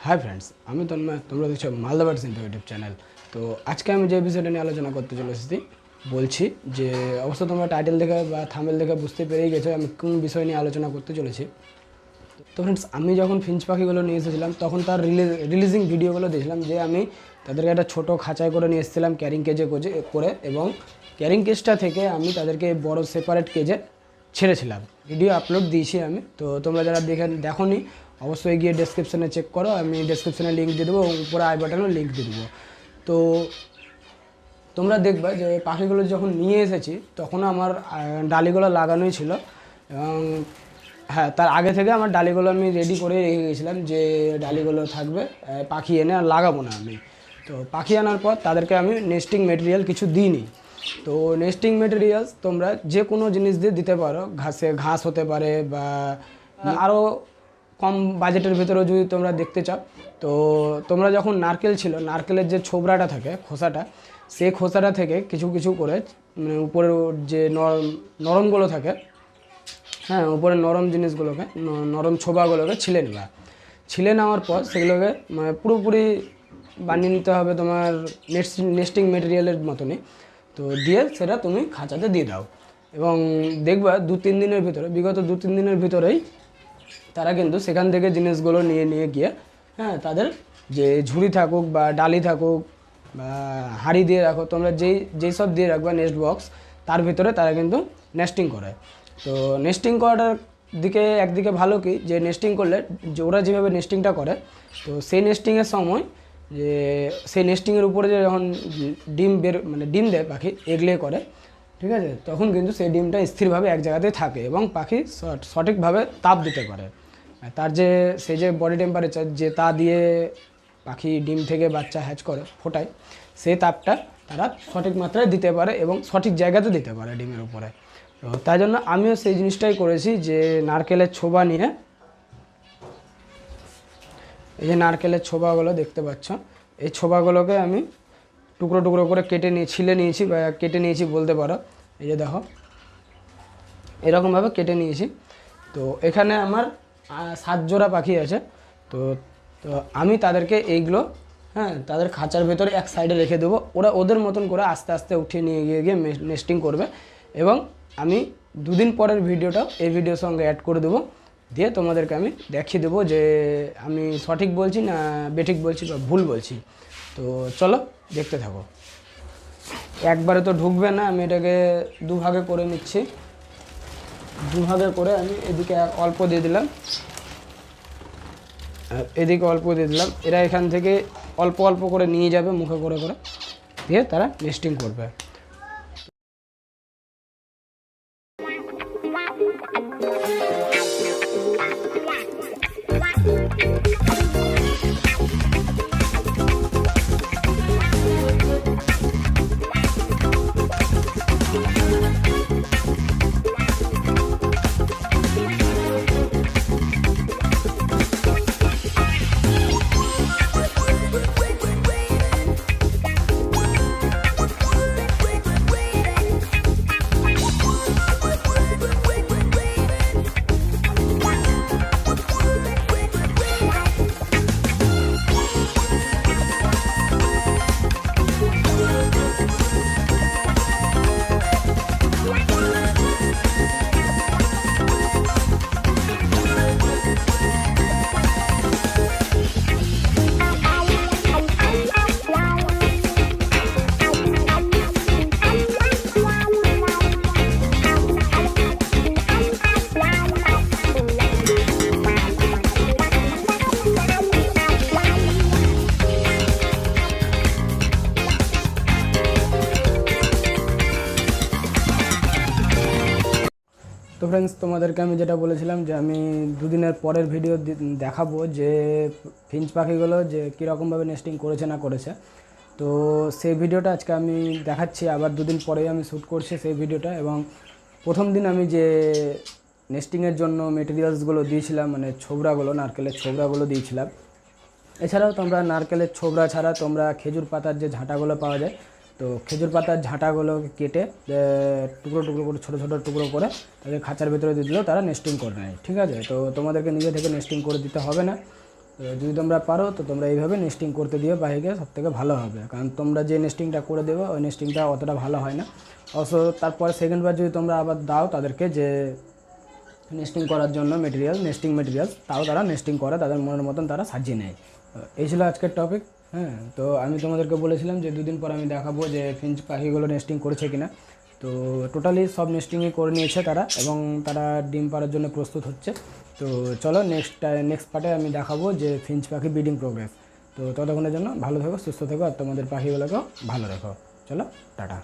Hi friends আমি তন্ময় তোমরা দেখছো মালদাবিrdsinfo ইউটিউব চ্যানেল। তো আজকে আমি যে বিষয়টা নিয়ে আলোচনা করতে চলেছি বলছি যে অবশ্য তোমরা টাইটেল দেখে বা থাম্বনেল দেখে বুঝতে পেরেই গেছো আমি কোন বিষয় নিয়ে আলোচনা করতে চলেছি। তো ফ্রেন্ডস আমি যখন ফিঞ্চ পাখিগুলো নিয়ে এসেছিলাম তখন তার রিলিজিং ভিডিওগুলো দেখলাম যে আমি তাদেরকে একটা ছোট খাঁচায় করে নিয়ে এসেছিলাম ক্যারিং কেজে করে, এবং ক্যারিং কেজটা থেকে আমি তাদেরকে বড় সেপারেট কেজে ছেড়েছিলাম। ভিডিও আপলোড দিয়েছি আমি, তো তোমরা যারা দেখোনি অবশ্যই গিয়ে ডেসক্রিপশানে চেক করো, আমি ডেসক্রিপশানে লিঙ্ক দিয়ে দেবো এবং উপরে আই বাটনেও লিঙ্ক দিয়ে দেবো। তো তোমরা দেখবে যে পাখিগুলো যখন নিয়ে এসেছি তখন আমার ডালিগুলো লাগানোই ছিল, এবং হ্যাঁ তার আগে থেকে আমার ডালিগুলো আমি রেডি করে রেখে গেছিলাম যে ডালিগুলো থাকবে, পাখি এনে আর লাগাবো না আমি। তো পাখি আনার পর তাদেরকে আমি নেস্টিং মেটেরিয়াল কিছু দিইনি। তো নেস্টিং মেটেরিয়ালস তোমরা যে কোনো জিনিস দিয়ে দিতে পারো, ঘাস হতে পারে বা আরও কম বাজেটের ভিতরেও যদি তোমরা দেখতে চাও। তো তোমরা যখন নারকেলের যে ছোবড়াটা থাকে খোসাটা, সেই খোসাটা থেকে কিছু কিছু করে মানে উপরের যে নরমগুলো থাকে, হ্যাঁ উপরে নরম জিনিসগুলোকে নরম ছোবাগুলোকে ছিলে নেওয়ার পর সেগুলোকে মানে পুরোপুরি বানিয়ে নিতে হবে তোমার নেস্টিং মেটেরিয়ালের মতনই। তো দিয়ে সেটা তুমি খাঁচাতে দিয়ে দাও, এবং দেখবা বিগত 2-3 দিনের ভিতরেই তারা কিন্তু সেখান থেকে জিনিসগুলো নিয়ে গিয়ে হ্যাঁ তাদের যে ঝুড়ি থাকুক বা ডালি থাকুক বা হাঁড়ি দিয়ে রাখো, তোমরা যেই সব দিয়ে রাখবা নেস্ট বক্স, তার ভিতরে তারা কিন্তু নেস্টিং করে। তো নেস্টিং করাটার একদিকে ভালো কি যে নেস্টিং করলে যে ওরা যেভাবে নেস্টিংটা করে, তো সেই নেস্টিংয়ের সময় যে সেই নেস্টিংয়ের উপরে যে যখন ডিম দেয় পাখি এগলে করে, ঠিক আছে, তখন কিন্তু সেই ডিমটা স্থিরভাবে এক জায়গাতেই থাকে এবং পাখি সঠিকভাবে তাপ দিতে পারে। তার সেই যে বডি টেম্পারেচার যে তা দিয়ে পাখি ডিম থেকে বাচ্চা হ্যাচ করে ফোটায়, সেই তাপটা তারা সঠিক মাত্রায় দিতে পারে এবং সঠিক জায়গাতে দিতে পারে ডিমের উপরে। তো তাই জন্য আমিও সেই জিনিসটাই করেছি যে নারকেলের ছোবা নিয়ে, এই যে নারকেলের ছোবাগুলো দেখতে পাচ্ছ, এই ছোবাগুলোকে আমি টুকরো টুকরো করে ছিলে নিয়েছি বা কেটে নিয়েছি বলতে পারো। এই যে দেখো এরকমভাবে কেটে নিয়েছি। তো এখানে আমার 7 জোড়া পাখি আছে। তো তো আমি তাদেরকে এইগুলো হ্যাঁ তাদের খাঁচার ভেতরে এক সাইডে রেখে দেবো, ওরা ওদের মতন করে আস্তে আস্তে উঠিয়ে নিয়ে গিয়ে নেস্টিং করবে, এবং আমি 2 দিন পরের ভিডিওটা এই ভিডিওর সঙ্গে অ্যাড করে দেবো, দিয়ে তোমাদেরকে আমি দেখিয়ে দেবো যে আমি সঠিক বলছি না বেঠিক বলছি বা ভুল বলছি। তো চলো দেখতে থাকো। একবারে তো ঢুকবে না, আমি এটাকে দুভাগে করে নিচ্ছি। দুভাগে করে আমি এদিকে অল্প দিয়ে দিলাম, এদিকে অল্প দিয়ে দিলাম। এরা এখান থেকে অল্প অল্প করে নিয়ে যাবে মুখে করে দিয়ে তারা নেস্টিং করবে। তো ফ্রেন্ডস তোমাদেরকে আমি যেটা বলেছিলাম যে আমি 2 দিনের পরের ভিডিও দেখাবো যে ফিঞ্চ পাখিগুলো যে কীরকমভাবে নেস্টিং করেছে না করেছে। তো সেই ভিডিওটা আজকে আমি দেখাচ্ছি, আবার 2 দিন পরেই আমি শ্যুট করছি সেই ভিডিওটা। এবং প্রথম দিন আমি যে নেস্টিংয়ের জন্য মেটেরিয়ালসগুলো দিয়েছিলাম মানে নারকেলের ছোবড়াগুলো দিয়েছিলাম। এছাড়াও তোমরা নারকেলের ছোবড়া ছাড়া তোমরা খেজুর পাতার যে ঝাঁটাগুলো পাওয়া যায়, তো খেজুর পাতার ঝাঁটাগুলোকে কেটে টুকরো টুকরো করে ছোটো ছোটো টুকরো করে তাদের খাঁচার ভিতরে দিয়ে দিলেও তারা নেস্টিং করে নেয়, ঠিক আছে। তো তোমাদেরকে নিজে থেকে নেস্টিং করে দিতে হবে না। তো যদি তোমরা পারো তো তোমরা এইভাবে নেস্টিং করতে দিও পাখিকে, সবথেকে ভালো হবে। কারণ তোমরা যে নেস্টিংটা করে দেবে ওই নেস্টিংটা অতটা ভালো হয় না। অবশ্য তারপরে সেকেন্ডবার যদি তোমরা আবার দাও তাদেরকে যে নেস্টিং করার জন্য নেস্টিং মেটেরিয়ালস, তাও তারা নেস্টিং করে, তাদের মনের মতন তারা সাজিয়ে নেয়। এই ছিল আজকের টপিক। হ্যাঁ, তো আমি তোমাদেরকে বলেছিলাম যে 2 দিন পর আমি দেখাবো যে ফিঞ্চ পাখিগুলো নেস্টিং করেছে কিনা। তো টোটালি সব নেস্টিংই করে নিয়েছে তারা, এবং তারা ডিম পাড়ার জন্য প্রস্তুত হচ্ছে। তো চলো নেক্সট পার্টে আমি দেখাবো যে ফিঞ্চ পাখি ব্রিডিং প্রোগ্রেস। তো ততক্ষণের জন্য ভালো থেকো, সুস্থ থেকো, আর তোমাদের পাখিগুলোকেও ভালো রেখো। চলো, টাটা।